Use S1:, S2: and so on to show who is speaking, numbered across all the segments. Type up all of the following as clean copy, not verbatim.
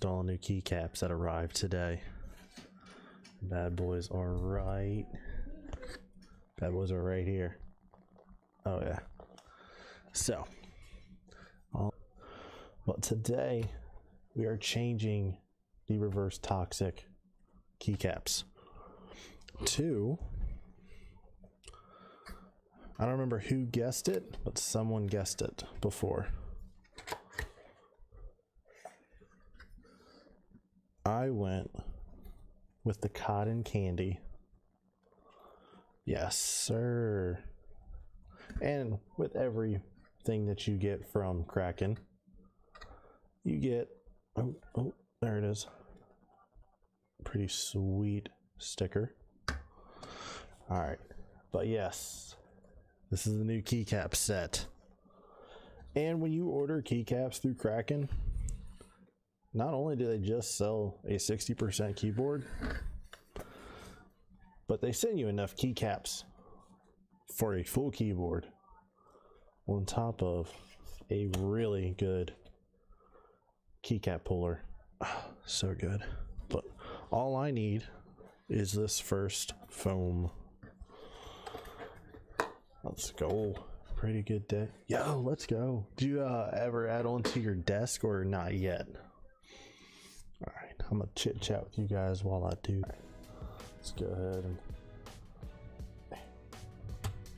S1: All new keycaps that arrived today. Bad boys are right. Bad boys are right here. Oh yeah. So, but today we are changing the reverse toxic keycaps to, I don't remember who guessed it, but someone guessed it before. I went with the cotton candy. Yes, sir. And with everything that you get from Kraken, you get, oh, there it is. Pretty sweet sticker. All right, but yes, this is the new keycap set. And when you order keycaps through Kraken, not only do they just sell a 60% keyboard, but they send you enough keycaps for a full keyboard on top of a really good keycap puller. Oh, so good. But all I need is this first foam. Let's go. Pretty good day. Yo, let's go. Do you ever add on to your desk or not yet? All right, I'm gonna chit chat with you guys while I do. Let's go ahead and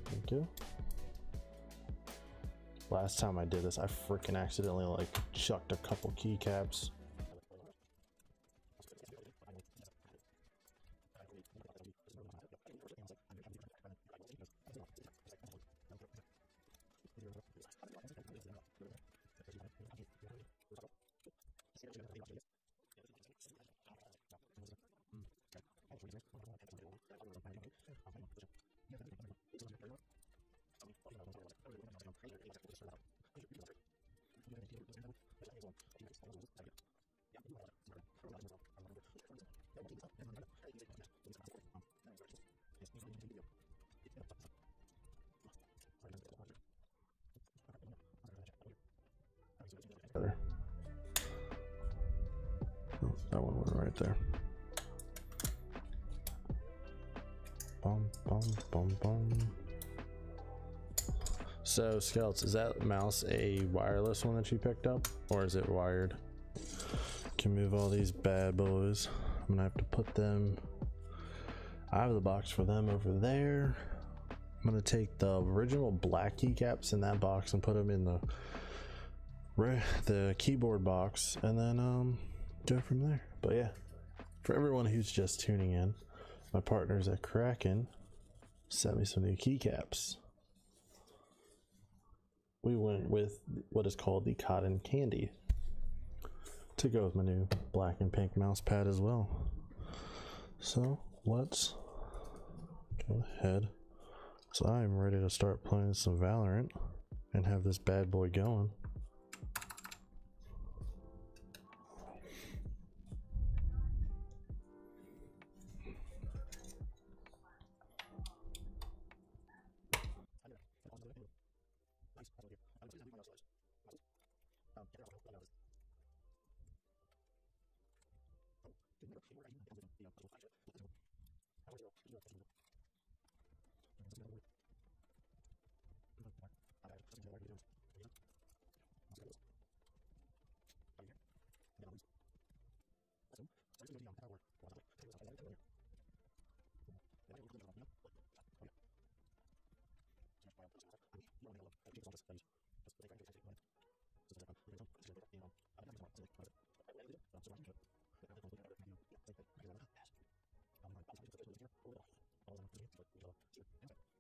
S1: thank you. Last time I did this, I freaking accidentally like chucked a couple keycaps. Oh, that one went right there. Bum, bum, bum, bum. So, Scouts, is that mouse a wireless one that you picked up, or is it wired? Can move all these bad boys. I'm gonna have to put them. I have the box for them over there. I'm gonna take the original black keycaps in that box and put them in the keyboard box, and then go from there. But yeah, for everyone who's just tuning in, my partners at Kraken sent me some new keycaps. We went with what is called the cotton candy to go with my new black and pink mouse pad as well. So let's go ahead. So I'm ready to start playing some Valorant and have this bad boy going.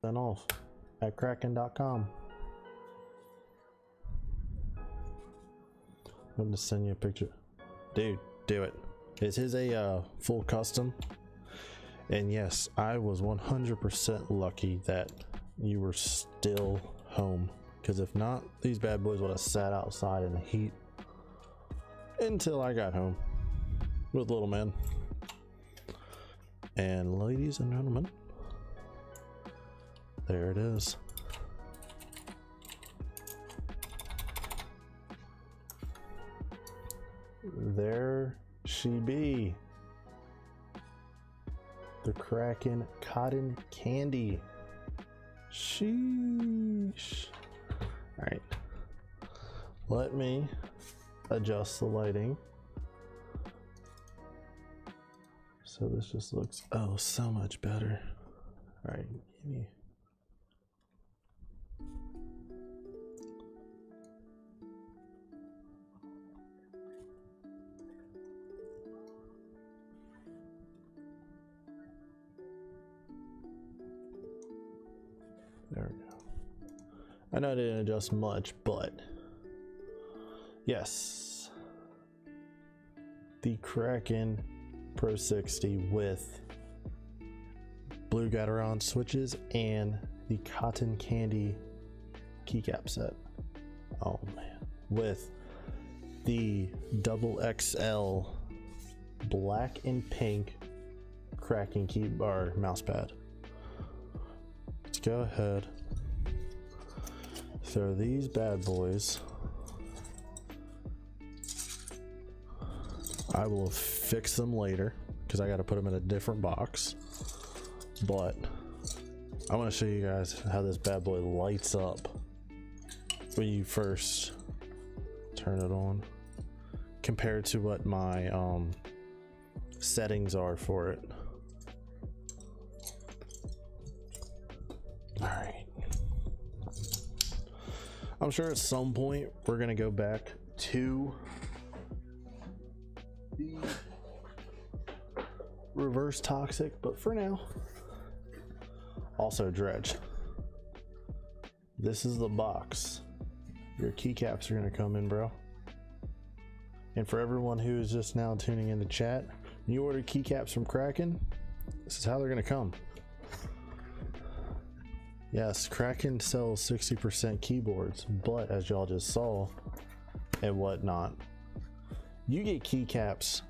S1: Then off at kraken.com. I'm going to send you a picture. Dude, do it. Is his a full custom? And yes, I was 100% lucky that you were still home, because if not, these bad boys would have sat outside in the heat until I got home with little man. And ladies and gentlemen, there it is. there she be. The Kraken Cotton Candy. Sheesh. Alright. Let me adjust the lighting. So this just looks, oh, so much better. Alright, give me. There we go. I know I didn't adjust much, but yes, the Kraken Pro 60 with blue Gateron switches and the Cotton Candy keycap set. Oh man, with the double XL black and pink Kraken key bar mouse pad. Let's go ahead, throw these bad boys. I will fix them later because I got to put them in a different box, but I want to show you guys how this bad boy lights up when you first turn it on compared to what my settings are for it. All right, I'm sure at some point we're gonna go back to the reverse toxic, but for now, also dredge. This is the box your keycaps are gonna come in, bro. And for everyone who is just now tuning in the chat, when you order keycaps from Kraken, this is how they're gonna come. Yes, Kraken sells 60% keyboards, but as y'all just saw and whatnot, you get keycaps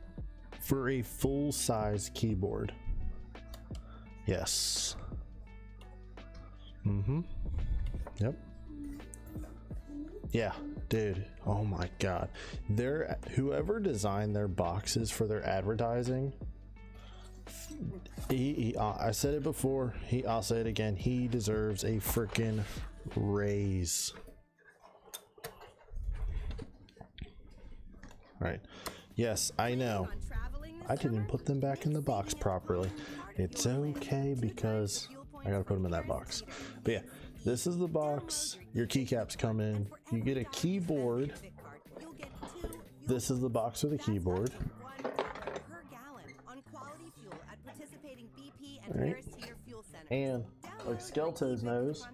S1: for a full-size keyboard. Yes. Yep. Yeah, dude. Oh my god. Whoever designed their boxes for their advertising, I said it before, I'll say it again, he deserves a freaking raise. Right. Yes, I know. I didn't put them back in the box properly. It's okay because I gotta put them in that box. But yeah, this is the box your keycaps come in. You get a keyboard. This is the box with a keyboard. All right. And like Skelto's knows,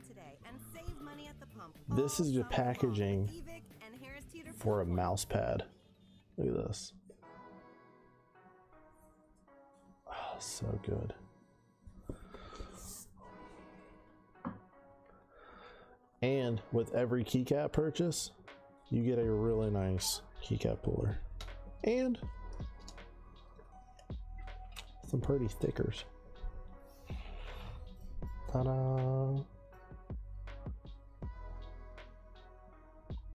S1: this is the packaging for a mouse pad. Look at this. Oh, so good. And with every keycap purchase, you get a really nice keycap puller and some pretty stickers. Ta-da!